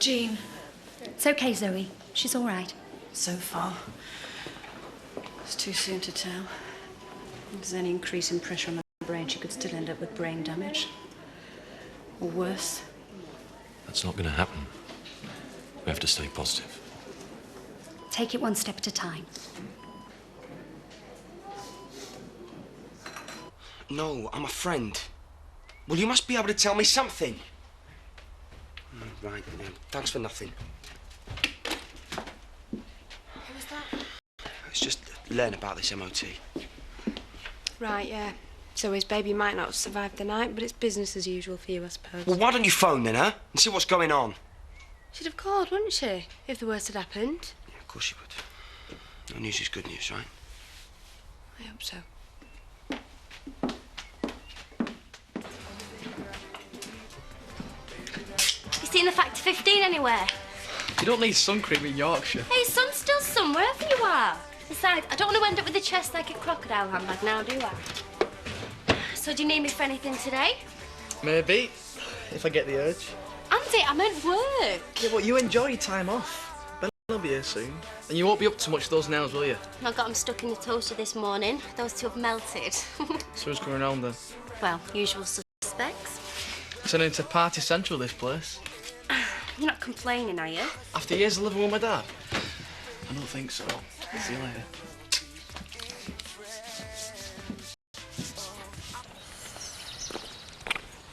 Jean. It's okay, Zoe. She's all right. So far. It's too soon to tell. If there's any increase in pressure on her brain, she could still end up with brain damage. Or worse. That's not going to happen. We have to stay positive. Take it one step at a time. No, I'm a friend. Well, you must be able to tell me something. Right, yeah, thanks for nothing. Who was that? It's just learn about this MOT. Right, yeah. So his baby might not have survived the night, but it's business as usual for you, I suppose. Well, why don't you phone then, huh? And see what's going on. She'd have called, wouldn't she, if the worst had happened? Yeah, of course she would. No news is good news, right? I hope so. Seen the Factor 15 anywhere? You don't need sun cream in Yorkshire. Hey, sun's still sun wherever you are. Besides, I don't want to end up with a chest like a crocodile handbag now, do I? So do you need me for anything today? Maybe, if I get the urge. Andy, I meant work. Yeah, but you enjoy your time off. Ben will be here soon. And you won't be up to much with those nails, will you? I got them stuck in the toaster this morning. Those two have melted. So who's going around then? Well, usual suspects. Turning into party central, this place. You're not complaining, are you? After years of living with my dad? I don't think so. See you later.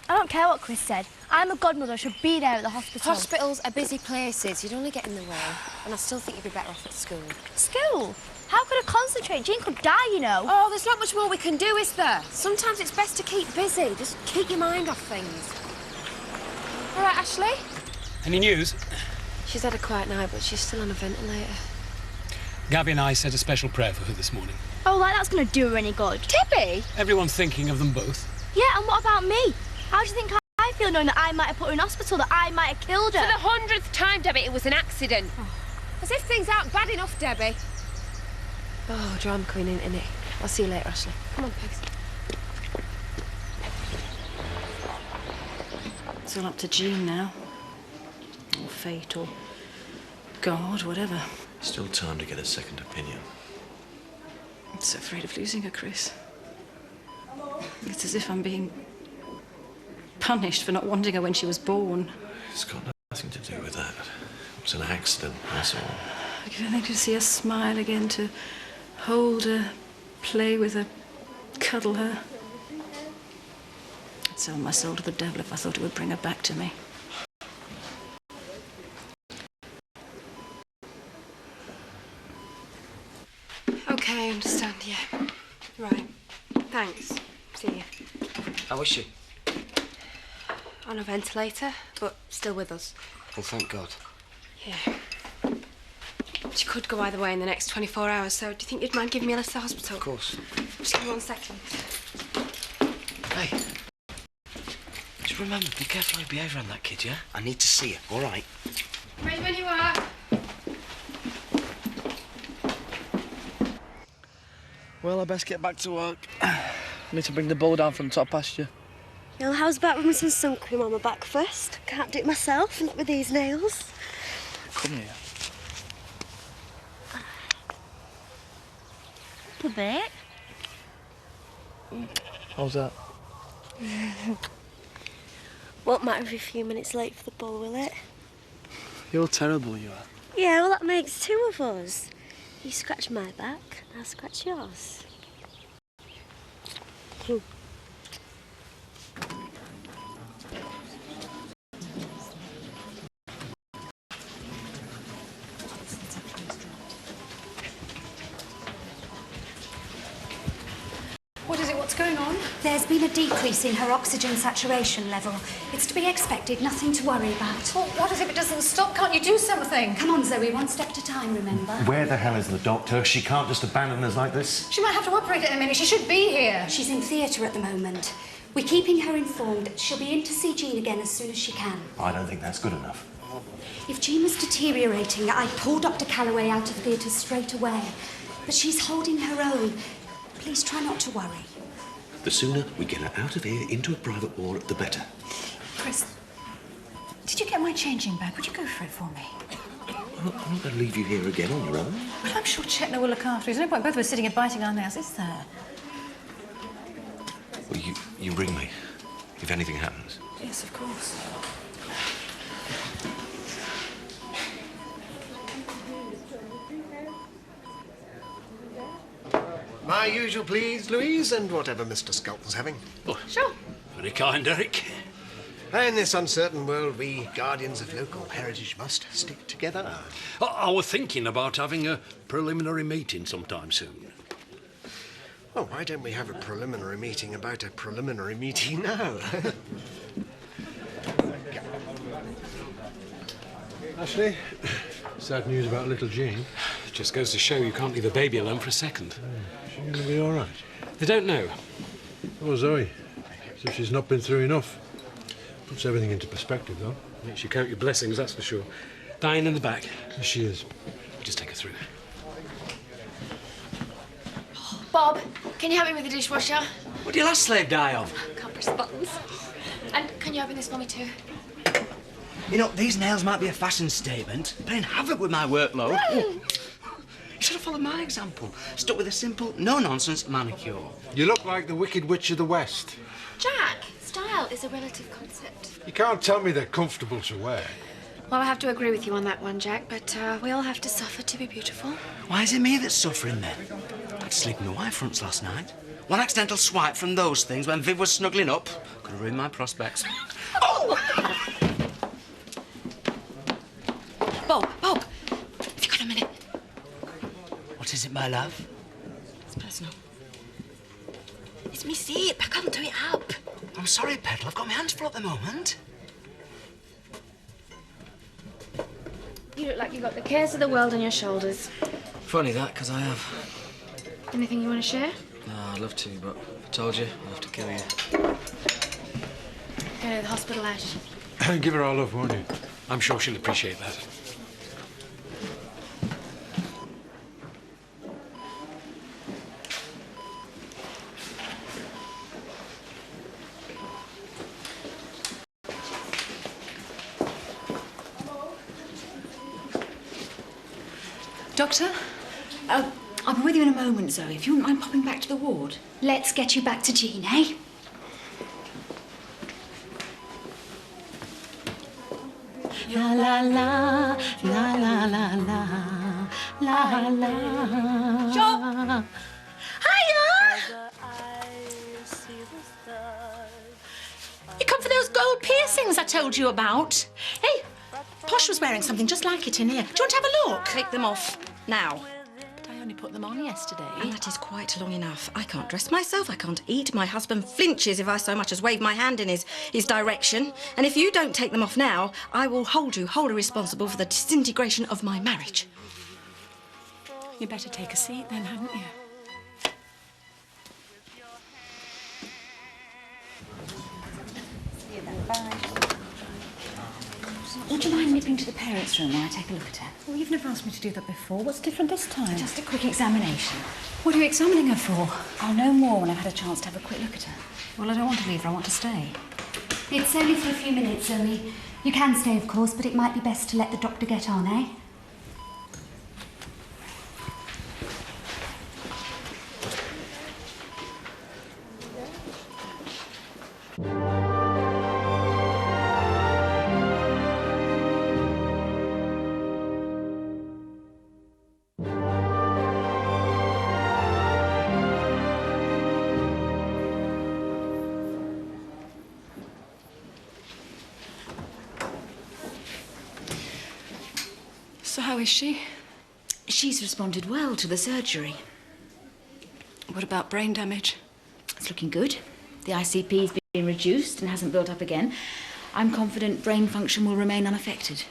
I don't care what Chris said. I'm a godmother. I should be there at the hospital. Hospitals are busy places. You'd only get in the way. And I still think you'd be better off at school. School? How could I concentrate? Jean could die, you know. Oh, there's not much more we can do, is there? Sometimes it's best to keep busy. Just keep your mind off things. All right, Ashley? Any news? She's had a quiet night, but she's still on a ventilator. Gabby and I said a special prayer for her this morning. Oh, like that's going to do her any good. Debbie? Everyone's thinking of them both. Yeah, and what about me? How do you think I feel knowing that I might have put her in hospital, that I might have killed her? For the 100th time, Debbie, it was an accident. Oh. As if things aren't bad enough, Debbie. Oh, drama queen, isn't it? I'll see you later, Ashley. Come on, Pegs. It's all up to Jean now. Or fate, or God, whatever. Still time to get a second opinion. I'm so afraid of losing her, Chris. It's as if I'm being punished for not wanting her when she was born. It's got nothing to do with that. It was an accident, that's all. I can't think to see her smile again, to hold her, play with her, cuddle her. I'd sell my soul to the devil if I thought it would bring her back to me. Okay, I understand, yeah. Right. Thanks. See you. How is she? On a ventilator, but still with us. Well, thank God. Yeah. She could go either way in the next 24 hours, so do you think you'd mind giving me a list of the hospital? Of course. Just give me 1 second. Hey. Just remember, be careful how you behave around that kid, yeah? I need to see her, all right? Ready when you are. Well, I best get back to work. I need to bring the bull down from top pasture. Well, how's about rubbing some sun cream on my back first? Can't do it myself, not with these nails. Come here. A bit. How's that? Won't matter if you're a few minutes late for the ball, will it? You're terrible, you are. Yeah, well, that makes two of us. You scratch my back, I'll scratch yours. going on? There's been a decrease in her oxygen saturation level. It's to be expected, nothing to worry about. Well, what if it doesn't stop? Can't you do something? Come on, Zoe, one step at a time, remember? Where the hell is the doctor? She can't just abandon us like this. She might have to operate in a minute. She should be here. She's in theatre at the moment. We're keeping her informed. She'll be in to see Jean again as soon as she can. I don't think that's good enough. If Jean was deteriorating, I'd pull Dr. Calloway out of theatre straight away. But she's holding her own. Please try not to worry. The sooner we get her out of here into a private ward, the better. Chris, did you get my changing bag? Would you go for it for me? I'm not going to leave you here again on your own. Well, I'm sure Chetna will look after you. There's no point both of us sitting and biting our nails, is there? Well, you ring me if anything happens. Yes, of course. My usual please, Louise, and whatever Mr. Skelton's having. Oh, Sure. very kind, Eric. In this uncertain world, we guardians of local heritage must stick together. I was thinking about having a preliminary meeting sometime soon. Well, why don't we have a preliminary meeting about a preliminary meeting now? Ashley, sad news about little Jean. Just goes to show you can't leave a baby alone for a second. She's going to be all right. They don't know. Oh, Zoe. As if she's not been through enough. Puts everything into perspective, though. Makes you count your blessings, that's for sure. Dying in the back. Yes, she is. Just take her through. Bob, can you help me with the dishwasher? What do your last slave die of? Can't press the buttons. And can you open this for me too? You know, these nails might be a fashion statement, playing havoc with my workload. You should have followed my example. Stuck with a simple, no-nonsense manicure. You look like the Wicked Witch of the West. Jack, style is a relative concept. You can't tell me they're comfortable to wear. Well, I have to agree with you on that one, Jack, but we all have to suffer to be beautiful. Why is it me that's suffering then? I had to sleep in the Y fronts last night. One accidental swipe from those things when Viv was snuggling up could have ruined my prospects. Oh! Bob, have you got a minute? What is it, my love? It's personal. It's me seat. I can't do it up. I'm sorry, Petal. I've got my hands full at the moment. You look like you've got the cares of the world on your shoulders. Funny that, because I have. Anything you want to share? No, I'd love to, but if I told you, I'd have to kill you. Go to the hospital, Ash. Give her our love, won't you? I'm sure she'll appreciate that. Doctor? I'll be with you in a moment, Zoe. If you wouldn't mind popping back to the ward. Let's get you back to Jean, eh? La la la, la la la la, la la. Joe! Hiya! You come for those gold piercings I told you about? Hey, Posh was wearing something just like it in here. Do you want to have a look? Take them off, now. But I only put them on yesterday. And that is quite long enough. I can't dress myself, I can't eat. My husband flinches if I so much as wave my hand in his direction. And if you don't take them off now, I will hold you wholly responsible for the disintegration of my marriage. You better take a seat then, hadn't you? See you then, bye. Would you mind nipping to the parents' room while I take a look at her? Well, you've never asked me to do that before. What's different this time? Just a quick examination. What are you examining her for? I'll know more when I've had a chance to have a quick look at her. Well, I don't want to leave her. I want to stay. It's only for a few minutes, Zoe. You can stay, of course, but it might be best to let the doctor get on, eh? So how is she? She's responded well to the surgery. What about brain damage? It's looking good. The ICP's been reduced and hasn't built up again. I'm confident brain function will remain unaffected.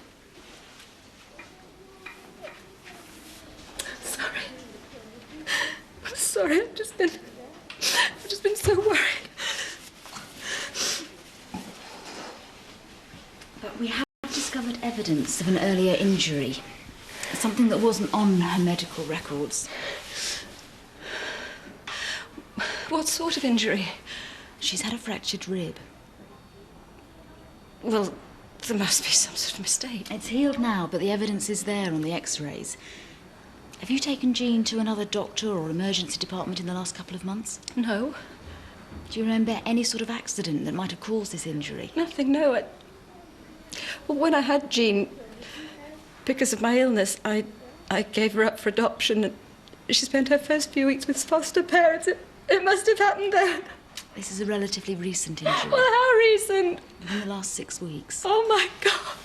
Sorry, I've just been so worried. But we have discovered evidence of an earlier injury. Something that wasn't on her medical records. What sort of injury? She's had a fractured rib. Well, there must be some sort of mistake. It's healed now, but the evidence is there on the x-rays. Have you taken Jean to another doctor or emergency department in the last couple of months? No. Do you remember any sort of accident that might have caused this injury? Nothing, no. Well, when I had Jean, because of my illness, I gave her up for adoption, and she spent her first few weeks with foster parents. It must have happened then. This is a relatively recent injury. Well, how recent? Within the last 6 weeks. Oh, my God.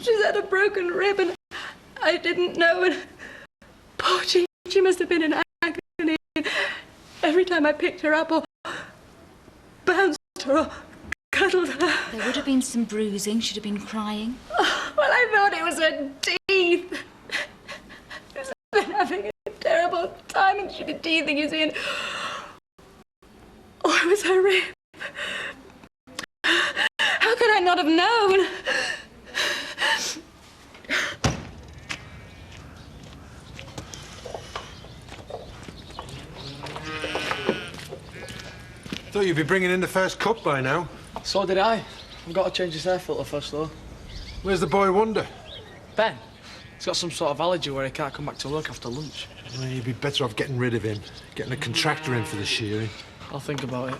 She's had a broken rib, and I didn't know. And poor Jean, she must have been in agony. Every time I picked her up or bounced her or cuddled her. There would have been some bruising. She'd have been crying. Oh, well, I thought it was her teeth. She's been having a terrible time, and she'd be teething, you see, and... Oh, it was her rib. How could I not have known? Thought you'd be bringing in the first cup by now. So did I. I've got to change this air filter first, though. Where's the boy wonder? Ben. He's got some sort of allergy where he can't come back to work after lunch. Well, you'd be better off getting rid of him. Getting a contractor in for the shearing. I'll think about it.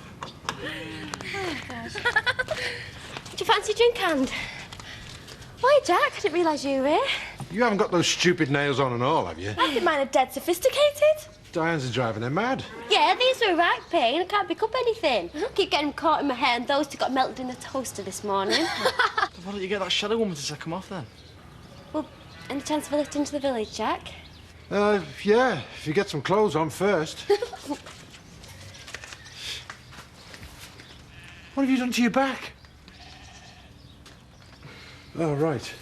Do you fancy a drink, hand? Why, Jack? I didn't realise you were here. You haven't got those stupid nails on and all, have you? I think mine are dead sophisticated. Diane's driving her mad. Yeah, these are a right pain. I can't pick up anything. Keep getting them caught in my hair, and those two got melted in the toaster this morning. Why don't you get that shadow woman to take them off, then? Well, any chance of a lift into the village, Jack? Yeah, if you get some clothes on first. What have you done to your back? Oh, right.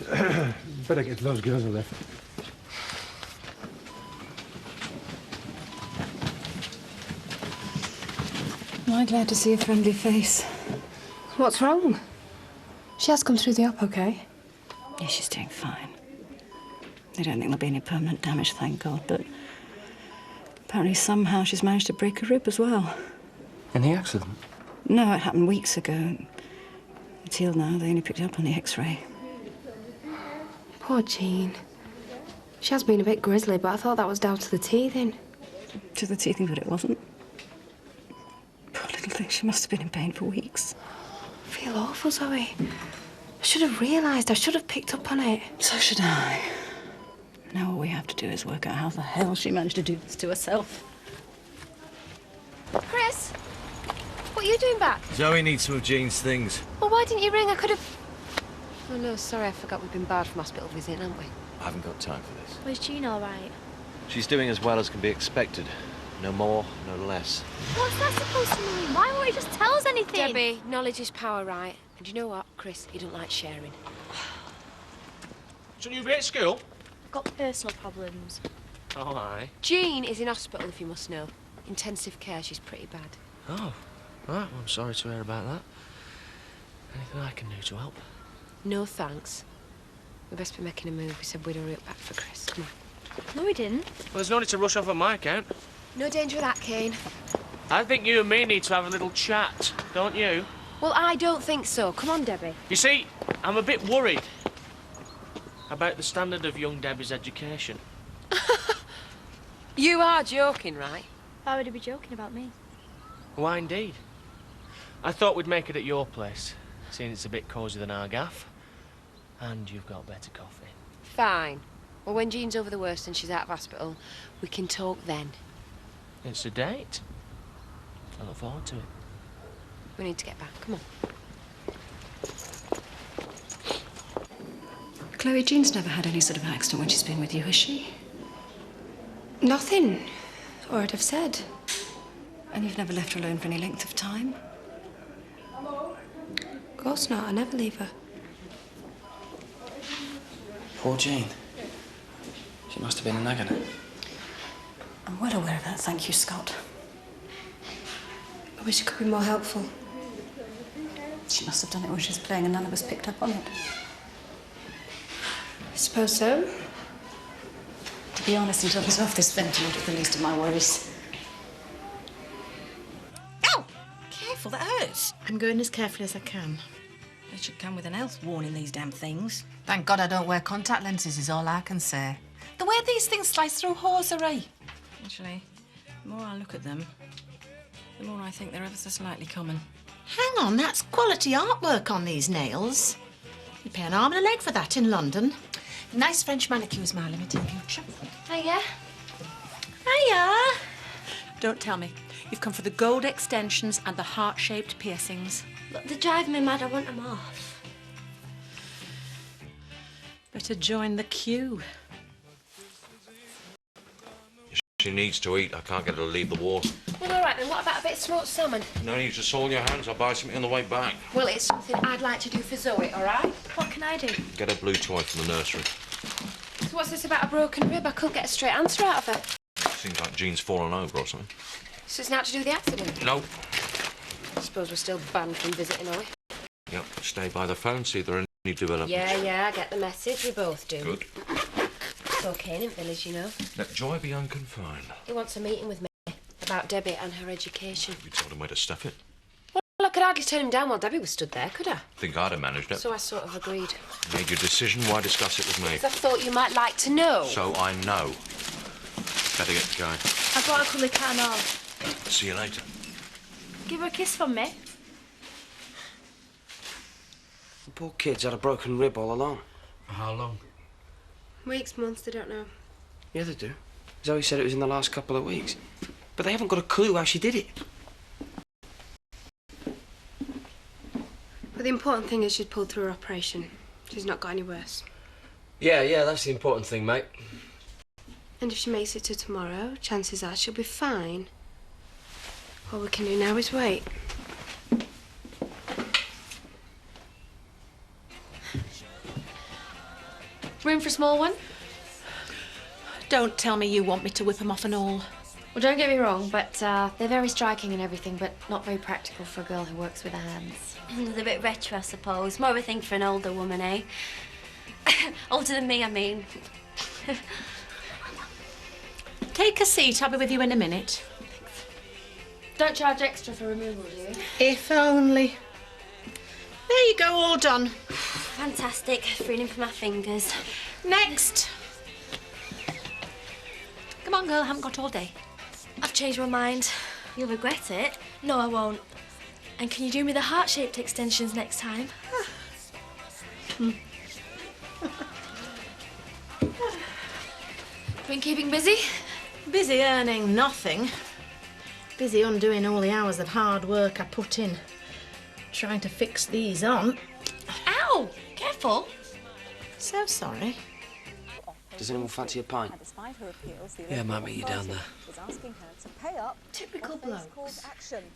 Better get to those girls I left. Am I glad to see a friendly face? What's wrong? She has come through the op, okay? Yeah, she's doing fine. They don't think there'll be any permanent damage, thank God, but apparently somehow she's managed to break a rib as well. In the accident? No, it happened weeks ago. It's healed now. They only picked it up on the x-ray. Poor Jean. She has been a bit grisly, but I thought that was down to the teething. To the teething, but it wasn't. Poor little thing. She must have been in pain for weeks. I feel awful, Zoe. I should have realised. I should have picked up on it. So should I. Now all we have to do is work out how the hell she managed to do this to herself. Chris, what are you doing back? Zoe needs some of Jean's things. Well, why didn't you ring? I could have... Oh, no, sorry, I forgot we've been barred from hospital visiting, haven't we? I haven't got time for this. Was Jean all right? She's doing as well as can be expected. No more, no less. What's that supposed to mean? Why won't you just tell us anything? Debbie, knowledge is power, right? And you know what, Chris? You don't like sharing. Shouldn't you be at school? I've got personal problems. Oh, aye. Jean is in hospital, if you must know. Intensive care, she's pretty bad. Oh, right. Well, I'm sorry to hear about that. Anything I can do to help? No thanks. We best be making a move. We said we'd hurry up back for Chris. Come on. No, we didn't. Well, there's no need to rush off on my account. No danger of that, Kane. I think you and me need to have a little chat, don't you? Well, I don't think so. Come on, Debbie. You see, I'm a bit worried about the standard of young Debbie's education. You are joking, right? Why would he be joking about me? Why, indeed. I thought we'd make it at your place, seeing it's a bit cosy than our gaff. And you've got better coffee. Fine. Well, when Jean's over the worst and she's out of hospital, we can talk then. It's a date. I look forward to it. We need to get back. Come on. Chloe, Jean's never had any sort of accident when she's been with you, has she? Nothing. Or I'd have said. And you've never left her alone for any length of time? Of course not. I never leave her. Poor Jean. She must have been in agony. I'm well aware of that, thank you, Scott. I wish I could be more helpful. She must have done it when she was playing and none of us picked up on it. I suppose so. To be honest, until I was off this fentanyl took the least of my worries. Oh! Careful, that hurts. I'm going as carefully as I can. They should come with an health warning, these damn things. Thank God I don't wear contact lenses is all I can say. The way these things slice through hosiery. Actually, the more I look at them, the more I think they're ever so slightly common. Hang on, that's quality artwork on these nails. You pay an arm and a leg for that in London. Nice French manicures, my limited future. Hiya. Hiya. Don't tell me. You've come for the gold extensions and the heart-shaped piercings. Look, they're driving me mad. I want them off. Better join the queue. She needs to eat. I can't get her to leave the wharf. Well, all right then. What about a bit of smoked salmon? No need to soil your hands. I'll buy something on the way back. Well, it's something I'd like to do for Zoe, all right? What can I do? Get a blue toy from the nursery. So what's this about a broken rib? I couldn't get a straight answer out of her. Seems like Jean's fallen over or something. So it's not to do with the accident? No. I suppose we're still banned from visiting, are we? Yep. Stay by the phone, see if there are any developments. Yeah, I get the message. We both do. Good. It's okay in village, you know. Let joy be unconfined. He wants a meeting with me about Debbie and her education. You told him where to stuff it. Well, I could hardly turn him down while Debbie was stood there, could I? Think I'd have managed it. So I sort of agreed. Made your decision. Why discuss it with me? 'Cause I thought you might like to know. So I know. Better get going. I've got Uncle Can on. See you later. Give her a kiss from me. The poor kid's had a broken rib all along. How long? Weeks, months, they don't know. Yeah, they do. Zoe said it was in the last couple of weeks. But they haven't got a clue how she did it. But the important thing is she'd pulled through her operation. She's not got any worse. Yeah, that's the important thing, mate. And if she makes it to tomorrow, chances are she'll be fine. All we can do now is wait. Room for a small one? Don't tell me you want me to whip them off and all. Well, don't get me wrong, but they're very striking and everything, but not very practical for a girl who works with her hands. They're a bit retro, I suppose. More of a thing for an older woman, eh? Older than me, I mean. Take a seat, I'll be with you in a minute. Don't charge extra for removal, do you? If only. There you go, all done. Fantastic. Freedom for my fingers. Next. Come on, girl, I haven't got all day. I've changed my mind. You'll regret it. No, I won't. And can you do me the heart-shaped extensions next time? Been keeping busy? Busy earning nothing. Busy undoing all the hours of hard work I put in. Trying to fix these on. Ow! Careful. So sorry. Does anyone fancy a pint? Yeah, I might meet you down there. Typical blokes.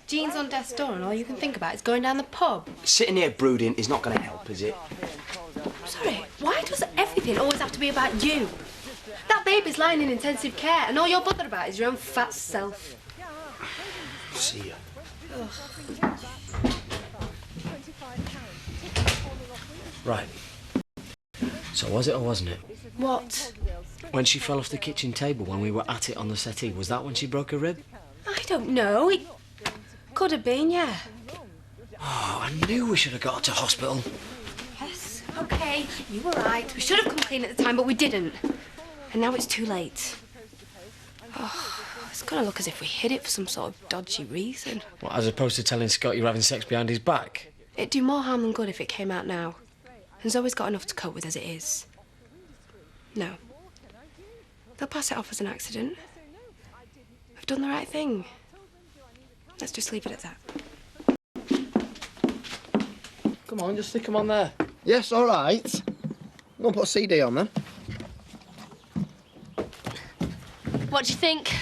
Jean's on death's door and all you can think about is going down the pub. Sitting here brooding is not going to help, is it? Sorry, why does everything always have to be about you? That baby's lying in intensive care and all you're bothered about is your own fat self. See ya. Right. So was it or wasn't it? What? When she fell off the kitchen table when we were at it on the settee, was that when she broke her rib? I don't know. It could have been, yeah. Oh, I knew we should have got her to hospital. Yes, OK. You were right. We should have come clean at the time, but we didn't. And now it's too late. Oh, it's going to look as if we hid it for some sort of dodgy reason. What, as opposed to telling Scott you're having sex behind his back? It'd do more harm than good if it came out now. And Zoe's got enough to cope with as it is. No. They'll pass it off as an accident. We've done the right thing. Let's just leave it at that. Come on, just stick them on there. Yes, all right. I'm going to put a CD on them. What do you think?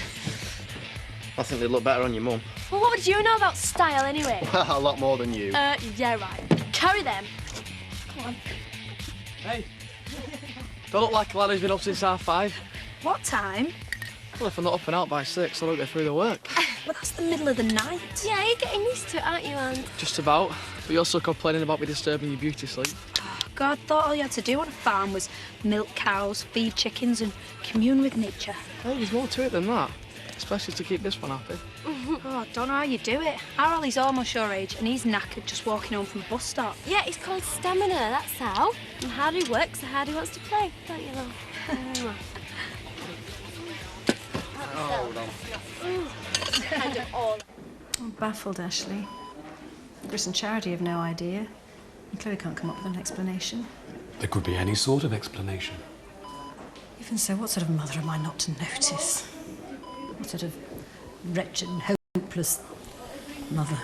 I think they'd look better on your mum. Well, what would you know about style anyway? A lot more than you. Yeah, right. Carry them. Come on. Hey. Don't look like a lad who's been up since 5:30. What time? Well, if I'm not up and out by 6, I don't get through the work. Well, that's the middle of the night. Yeah, you're getting used to it, aren't you, Anne? Just about. But you're also complaining about me disturbing your beauty sleep. God thought all you had to do on a farm was milk cows, feed chickens and commune with nature. Hey, there's more to it than that. Especially to keep this one happy. Oh, I don't know how you do it. Our Ollie's almost your age and he's knackered just walking home from a bus stop. Yeah, it's called stamina, that's how. And hard he works, the harder he wants to play, don't you, love? Hold on. I'm baffled, Ashley. Chris and Charity have no idea. And Chloe can't come up with an explanation. There could be any sort of explanation. Even so, what sort of mother am I not to notice? What sort of wretched and hopeless mother?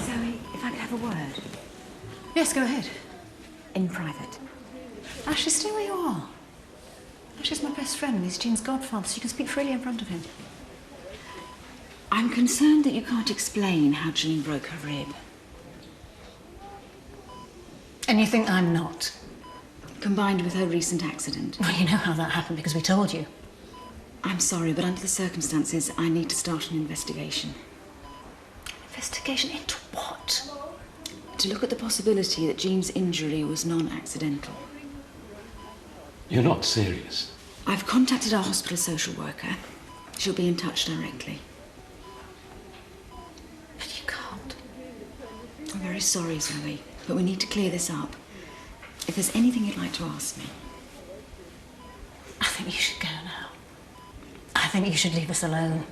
Zoe, if I could have a word. Yes, go ahead. In private. Ashley, stay where you are. Ashley's my best friend and he's Jean's godfather, so you can speak freely in front of him. I'm concerned that you can't explain how Jean broke her rib. And you think I'm not? Combined with her recent accident. Well, you know how that happened because we told you. I'm sorry, but under the circumstances, I need to start an investigation. Investigation into what? To look at the possibility that Jean's injury was non-accidental. You're not serious. I've contacted our hospital social worker. She'll be in touch directly. But you can't. I'm very sorry, Zoe, but we need to clear this up. If there's anything you'd like to ask me. I think you should go now. I think you should leave us alone.